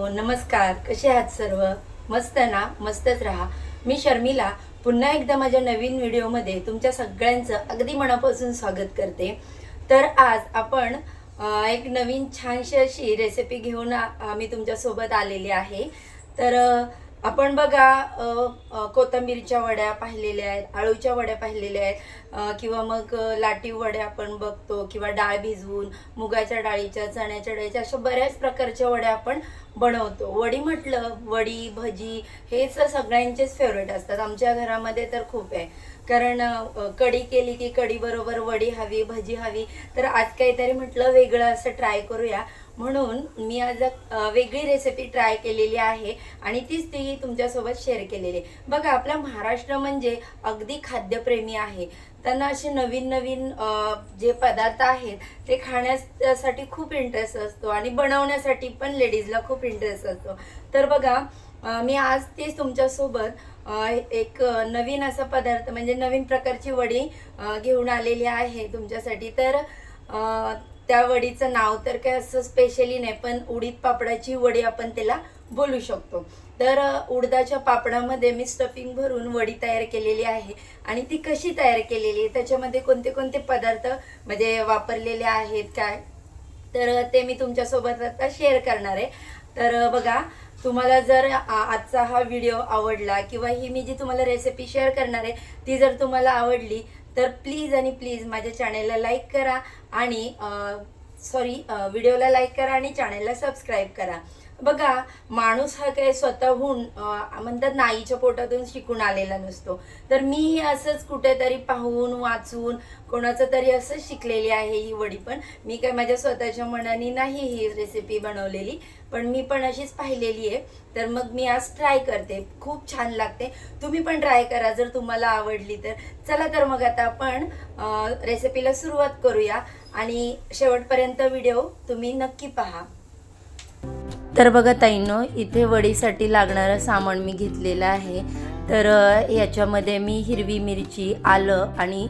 नमस्कार. कसे आहात सर्व? मस्त ना? मस्तच राहा. मी शर्मिला पुन्हा एकदा माझ्या नवीन व्हिडिओमध्ये तुमच्या सगळ्यांचं अगदी मनापासून स्वागत करते. तर आज आपण एक नवीन छानशी अशी रेसिपी घेऊन मी तुमच्यासोबत आलेली आहे. तर आपण बघा कोथिंबीरच्या वड्या पाहिलेल्या आहेत, आळूच्या वड्या पाहिलेल्या आहेत, किंवा मग लाटीव वड्या आपण बघतो, किंवा डाळ भिजवून मुगाच्या डाळीच्या, चण्याच्या डाळीच्या, अशा बऱ्याच प्रकारच्या वड्या आपण बनवतो. वडी म्हटलं, वडी भजी हेच सगळ्यांचेच फेवरेट असतात. आमच्या घरामध्ये तर खूप आहे, कारण कढी केली की कढी बरोबर वडी हवी, भजी हवी. तर आज काहीतरी म्हटलं वेगळं असं ट्राय करूया, म्हणून मी आज वेगळी रेसिपी ट्राय केलेली आहे आणि ती तुमच्यासोबत शेअर केलेली आहे. बघा, आपला महाराष्ट्र म्हणजे अगदी खाद्यप्रेमी आहे. त्यांना असे नवीन नवीन जे पदार्थ आहेत ते खाण्यासाठी खूप इंटरेस्ट असतो आणि बनवण्यासाठी पण लेडीजला खूप इंटरेस्ट असतो. तर बघा, मी आज तेच तुमच्यासोबत एक नवीन असा पदार्थ म्हणजे नवीन प्रकारची वडी घेऊन आलेली आहे तुमच्यासाठी. तर त्या वडीचं नाव तर काय असं स्पेशली नाही, पण उडीद पापडाची वडी आपण त्याला बोलू शकतो. तर उडदाच्या पापडामध्ये मी स्टफिंग भरून वडी तयार केलेली आहे. आणि ती कशी तयार केलेली आहे, त्याच्यामध्ये कोणते कोणते पदार्थ म्हणजे वापरलेले आहेत काय, तर ते मी तुमच्यासोबत आता शेअर करणार आहे. तर बघा, तुम्हाला जर आजचा हा व्हिडिओ आवडला किंवा ही मी जी तुम्हाला रेसिपी शेअर करणार आहे ती जर तुम्हाला आवडली तर प्लीज आणि प्लीज माझ्या चॅनेलला लाईक करा आणि व्हिडिओला लाईक करा आणि चॅनेलला सबस्क्राईब करा. बघा, माणूस हा काय स्वतःहून म्हणतात ना, आईच्या पोटातून शिकून आलेला नसतो. तर मी असंच कुठेतरी पाहून वाचून कोणाचं तरी असंच शिकलेली आहे ही वडी. पण मी काय माझ्या स्वतःच्या मनाने नाही ही रेसिपी बनवलेली, पण मी पण अशीच पाहिलेली आहे. तर मग मी आज ट्राय करते, खूप छान लागते. तुम्ही पण ट्राय करा जर तुम्हाला आवडली तर. चला तर मग आता आपण रेसिपीला सुरुवात करूया आणि शेवटपर्यंत व्हिडिओ तुम्ही नक्की पहा. तर बघा ताईंनो, इथे वडीसाठी लागणारं सामान मी घेतलेलं आहे. तर याच्यामध्ये मी हिरवी मिरची, आलं आणि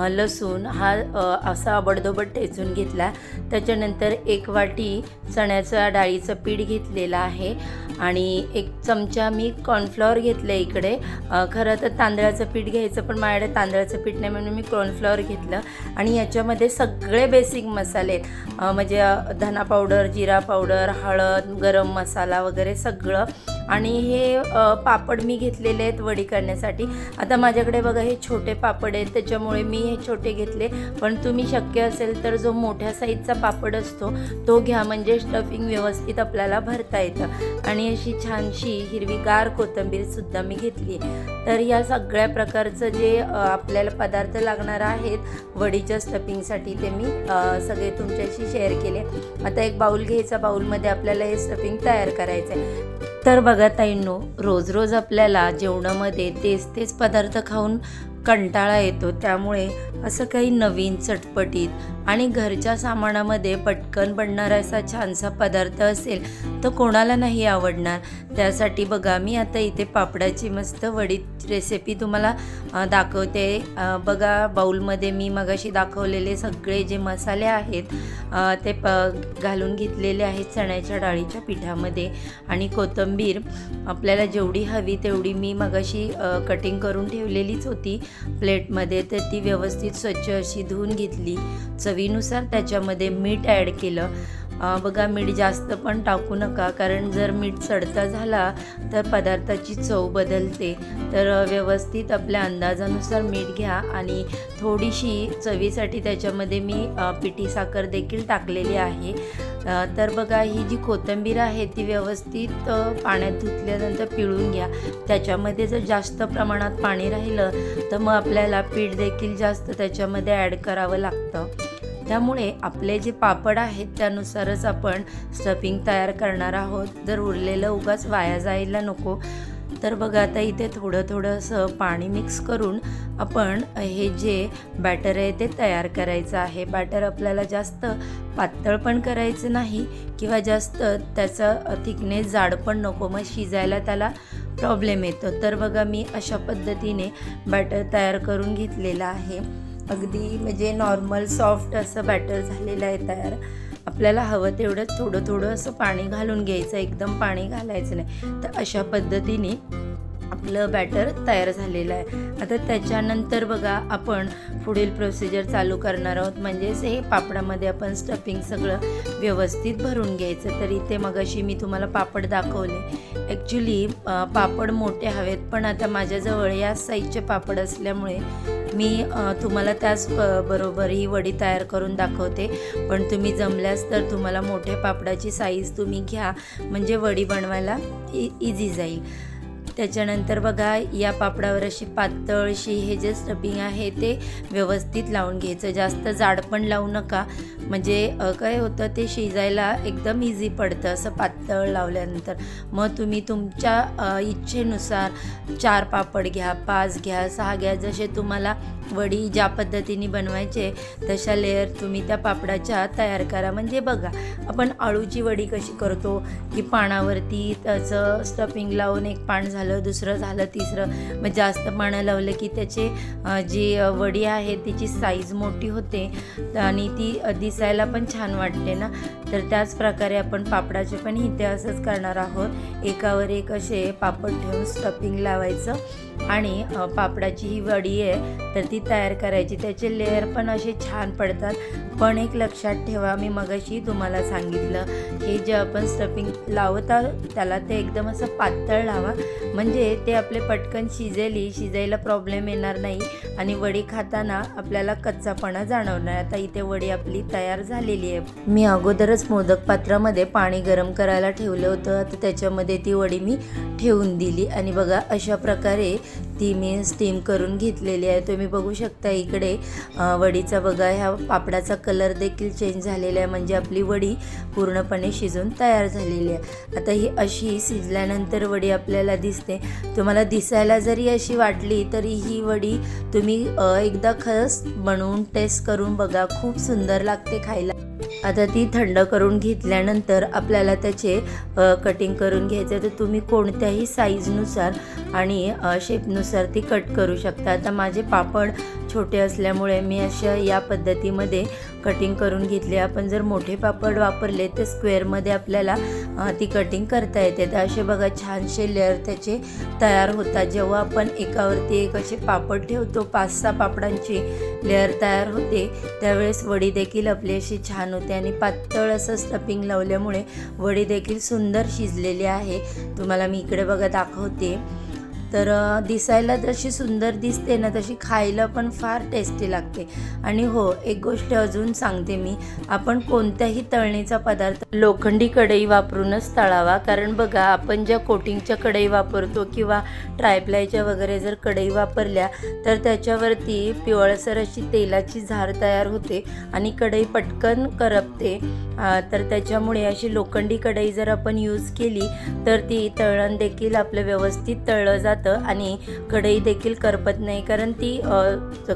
लसूण हा असा आबडधोबड ठेचून घेतला. त्याच्यानंतर 1 वाटी चण्याच्या डाळीचं पीठ घेतलेलं आहे आणि 1 चमचा मी कॉर्नफ्लॉवर घेतलं इकडे. खरं तर तांदळाचं पीठ घ्यायचं, पण माझ्याकडे तांदळाचं पीठ नाही म्हणून मी कॉर्नफ्लॉवर घेतलं. आणि याच्यामध्ये सगळे बेसिक मसाले आहेत, म्हणजे धना पावडर, जिरा पावडर, हळद, गरम मसाला वगैरे सगळं. आणि हे पापड मी घेतलेले आहेत वडी करण्यासाठी. आता माझ्याकडे बघा हे छोटे पापड आहेत, त्याच्यामुळे मी हे छोटे घेतले. पण तुम्ही शक्य असेल तर जो मोठ्या साईजचा पापड असतो तो घ्या, म्हणजे स्टफिंग व्यवस्थित आपल्याला भरता येतं. आणि अशी छानशी हिरवीगार कोथिंबीरसुद्धा मी घेतली. तर या सगळ्या प्रकारचं जे आपल्याला पदार्थ लागणार आहेत वडीच्या स्टफिंगसाठी ते मी सगळे तुमच्याशी शेअर केले. आता एक बाऊल घ्यायचा, बाऊलमध्ये आपल्याला हे स्टफिंग तयार करायचं आहे. तर बघा ताईंनो, रोज रोज आपल्याला जेवणामध्ये तेच पदार्थ खाऊन कंटाळा येतो. त्यामुळे असं काही नवीन, चटपटीत आणि घरच्या सामानामध्ये पटकन बनणारा असा छानसा पदार्थ असेल तर कोणाला नाही आवडणार. त्यासाठी बघा, मी आता इथे पापडाची मस्त वडी रेसिपी तुम्हाला दाखवते. बघा, बाऊलमध्ये मी मगाशी दाखवलेले सगळे जे मसाले आहेत ते घालून घेतलेले आहेत चण्याच्या डाळीच्या पिठामध्ये. आणि कोथिंबीर आपल्याला जेवढी हवी तेवढी मी मगाशी कटिंग करून ठेवलेलीच होती प्लेटमध्ये. तर ती व्यवस्थित स्वच्छ अशी धुवून घेतली. चवीनुसार त्याच्यामध्ये मीठ ॲड केलं. बघा, मीठ जास्त पण टाकू नका, कारण जर मीठ चढता झाला तर पदार्थाची चव बदलते. तर व्यवस्थित आपल्या अंदाजानुसार मीठ घ्या. आणि थोडीशी चवीसाठी त्याच्यामध्ये मी पिठी साखर देखील टाकलेली आहे. तर बघा, ही जी कोथिंबीर आहे ती व्यवस्थित पाण्यात धुतल्यानंतर पिळून घ्या. त्याच्यामध्ये जर जास्त प्रमाणात पाणी राहिलं तर मग आपल्याला पीठ देखील जास्त त्याच्यामध्ये ॲड करावं लागतं. त्यामुळे आपले जे पापड आहेत त्यानुसारच आपण स्टफिंग तयार करणार आहोत, जर उरलेलं उगाच वाया जायला नको. तर बघा, आता इथे थोडं असं पाणी मिक्स करून आपण हे जे बॅटर आहे ते तयार करायचं आहे. बॅटर आपल्याला जास्त पातळ पण करायचं नाही किंवा जास्त त्याचा थिकनेस जाड पण नको, मग शिजायला त्याला प्रॉब्लेम येतो. तर बघा, मी अशा पद्धतीने बॅटर तयार करून घेतलेलं आहे. अगदी म्हणजे नॉर्मल सॉफ्ट असं बॅटर झालेलं आहे तयार. आपल्याला हवं तेवढं थोडं थोडं असं पाणी घालून घ्यायचं, एकदम पाणी घालायचं नाही. तर अशा पद्धतीने आपलं बॅटर तयार झालेलं आहे. आता त्याच्यानंतर बघा आपण पुढील प्रोसिजर चालू करणार आहोत, म्हणजेच हे पापडामध्ये आपण स्टफिंग सगळं व्यवस्थित भरून घ्यायचं. तर इथे मगाशी मी तुम्हाला पापड दाखवले. ॲक्च्युली पापड मोठे हवेत, पण आता माझ्याजवळ या साईजचे पापड असल्यामुळे मी तुम्हाला त्याच बरोबर ही वडी तयार करून दाखवते. पण तुम्ही जमल्यास तर तुम्हाला मोठ्या पापडाची साईज तुम्ही घ्या, म्हणजे वडी बनवायला इझी जाईल. त्याच्यानंतर बघा या पापडावर अशी पातळशी हे जे स्टफिंग आहे ते व्यवस्थित लावून घ्यायचं. जास्त जाड पण लावू नका, म्हणजे काय होतं ते शिजायला एकदम इझी पडतं असं पातळ लावल्यानंतर. मग तुम्ही तुमच्या इच्छेनुसार 4 पापड घ्या, 5 घ्या, 6 घ्या, जसे तुम्हाला वडी ज्या पद्धतीने बनवायचे तशा लेअर तुम्ही त्या पापडाच्या तयार करा. म्हणजे बघा आपण आळूची वडी कशी करतो की पानावरती त्याचं स्टफिंग लावून एक पान झालं, दुसरं झालं, तिसरं, मग जास्त पानं लावलं की त्याचे जी वडी आहे तिची साईज मोठी होते आणि ती दिसायला पण छान वाटते ना. तर त्याच प्रकारे आपण पापडाचे पण इथे असंच करणार आहोत. एकावर एक असे पापड ठेवून स्टफिंग लावायचं आणि पापडाची ही वडी आहे तर ती तयार करायची. त्याचे लेअर पण असे छान पडतात. पण एक लक्षात ठेवा, मी मगाशी तुम्हाला सांगितलं हे जे आपण स्टफिंग लावता त्याला ते एकदम असं पातळ लावा, म्हणजे ते आपले पटकन शिजायला प्रॉब्लेम येणार नाही आणि वडी खाताना आपल्याला कच्चापणा जाणवणार. आता इथे वडी आपली तयार झालेली आहे. मी अगोदरच मोदक पात्रामध्ये पाणी गरम करायला ठेवलं होतं. आता त्याच्यामध्ये ती वडी मी ठेवून दिली आणि बघा अशा प्रकारे ती मी स्टीम करून घेतलेली आहे. तुम्ही बघू शकता इकडे वडीचा बघा ह्या पापडाचा कलर देखील चेंज झालेला आहे, म्हणजे आपली वडी पूर्णपणे शिजून तयार झालेली आहे. आता ही अशी शिजल्यानंतर वडी आपल्याला दिसते. तुम्हाला दिसायला जरी अशी वाटली तरी ही वडी तुम्ही एकदा खरंच बनवून टेस्ट करून बघा, खूप सुंदर लागते खायला. आता ती थंड करून घेतल्यानंतर आपल्याला त्याचे कटिंग करून घ्यायचं. तर तुम्ही कोणत्याही साईजनुसार आणि शेपनुसार ती कट करू शकता. आता माझे पापड छोटे असल्यामुळे मी अशा या पद्धतीमध्ये कटिंग करून घेतले. आपण जर मोठे पापड वापरले तर स्क्वेअरमध्ये आपल्याला ती कटिंग करता येते. तर असे बघा छानसे लेअर त्याचे तयार होतात. जेव्हा आपण एकावरती एक असे पापड ठेवतो, 5-6 पापडांची लेअर तयार होते, त्यावेळेस वडी देखील आपली अशी छान होते आणि पातळ असं स्टफिंग लावल्यामुळे वडी देखील सुंदर शिजलेली आहे. तुम्हाला मी इकडे बघा दाखवते. तर दिसायला जशी सुंदर दिसते ना तशी खायला पण फार टेस्टी लागते. आणि हो, एक गोष्ट अजून सांगते मी, आपण कोणत्याही तळणीचा पदार्थ लोखंडी कढई वापरूनच तळावा. कारण बघा आपण ज्या कोटिंगच्या कढई वापरतो किंवा ट्रायप्लायच्या वगैरे जर कढई वापरल्या तर त्याच्यावरती पिवळसर अशी तेलाची झार तयार होते आणि कढई पटकन करपते. तर त्याच्यामुळे अशी लोखंडी कढई जर आपण यूज केली तर ती तळण देखील आपलं व्यवस्थित तळलं जातं आणि कढई देखील करपत नाही. कारण ती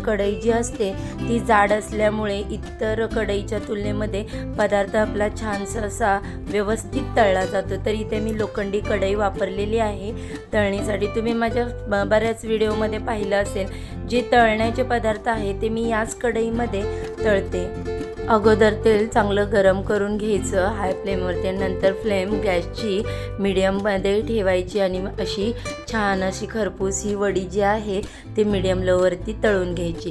कढई जी असते ती जाड असल्यामुळे इतर कढईच्या तुलनेमध्ये पदार्थ आपला छानसा असा व्यवस्थित तळला जातो. तर इथे मी लोखंडी कढई वापरलेली आहे तळणीसाठी. तुम्ही माझ्या बऱ्याच व्हिडिओमध्ये पाहिलं असेल, जे तळण्याचे पदार्थ आहे ते मी याच कढईमध्ये तळते. अगोदर तेल चांगलं गरम करून घ्यायचं हाय फ्लेमवरती, नंतर फ्लेम गॅसची मीडियममध्ये ठेवायची आणि अशी छान अशी खरपूस ही वडी जी आहे ती मीडियम लोवरती तळून घ्यायची.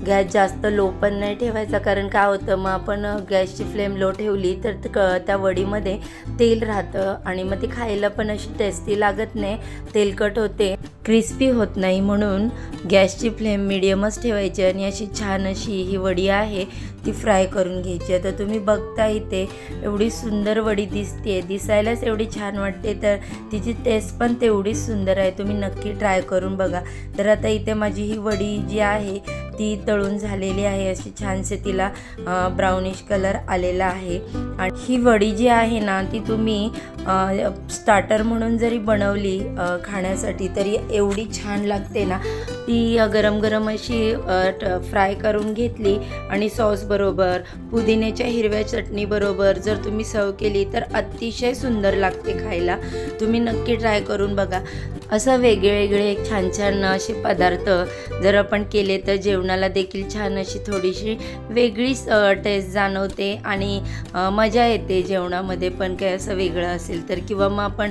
गॅस जास्त लो पण नाही ठेवायचा, कारण काय होतं मग आपण गॅसची फ्लेम लो ठेवली तर त्या वडीमध्ये तेल राहतं आणि मग ती खायला पण अशी टेस्टी लागत नाही, तेलकट होते, क्रिस्पी होत नाही. म्हणून गॅसची फ्लेम मीडियमच ठेवायची आणि अशी छान अशी ही वडी आहे ती फ्राय करून घ्यायची. आता तुम्ही बघता इथे एवढी सुंदर वडी दिसते, दिसायलाच एवढी छान वाटते, तर तिची टेस्ट पण तेवढीच सुंदर आहे. तुम्ही नक्की ट्राय करून बघा. तर आता इथे माझी ही वडी जी आहे ती तळून झालेली आहे. अशी छानसे तिला ब्राउनिश कलर आलेला आहे. आणि ही वडी जी आहे ना ती तुम्ही स्टार्टर म्हणून जरी बनवली खाण्यासाठी तरी एवढी छान लागते ना. ती गरम गरम अशी फ्राय करून घेतली आणि सॉस बरोबर पुदिन्याच्या हिरव्या चटणी बरोबर जर तुम्ही सर्व केली तर अतिशय सुंदर लागते खायला. तुम्ही नक्की ट्राय करून बघा. असं वेगळे छान छान असे पदार्थ जर आपण केले तर जेवणाला देखील छान अशी थोडीशी वेगळीच टेस्ट जाणवते आणि मजा येते जेवणामध्ये पण काही असं वेगळं असेल तर. किंवा मग आपण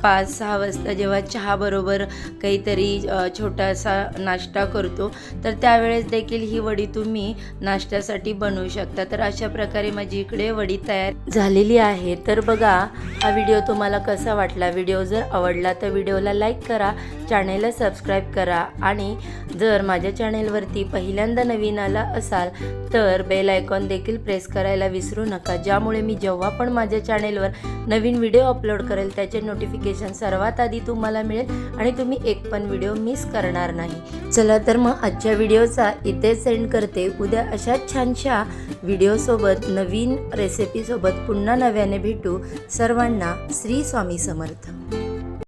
5-6 वाजता जेव्हा चहाबरोबर काहीतरी छोटासा नाश्ता करतो तर त्यावेळेस देखील ही वडी तुम्ही नाश्त्यासाठी बनवू शकता. तर अशा प्रकारे माझी इकडे वडी तयार झालेली आहे. तर बघा हा व्हिडिओ तुम्हाला कसा वाटला. व्हिडिओ जर आवडला तर व्हिडिओला लाईक करा, चॅनेलला सबस्क्राईब करा आणि जर माझ्या चॅनेलवरती पहिल्यांदा नवीन आला असाल तर बेल आयकॉन देखील प्रेस करायला विसरू नका, ज्यामुळे मी जेव्हा पण माझ्या चॅनेलवर नवीन व्हिडिओ अपलोड करेल त्याचे नोटिफिकेशन सर्वात आधी तुम्हाला मिळेल आणि तुम्ही एक पण व्हिडिओ मिस करणार नाही. चला तर मग आजच्या व्हिडिओचा इथे सेंड करते. उद्या अशाच छानशा व्हिडिओसोबत नवीन रेसिपीसोबत पुन्हा नव्याने भेटू. सर्वांना श्री स्वामी समर्थ.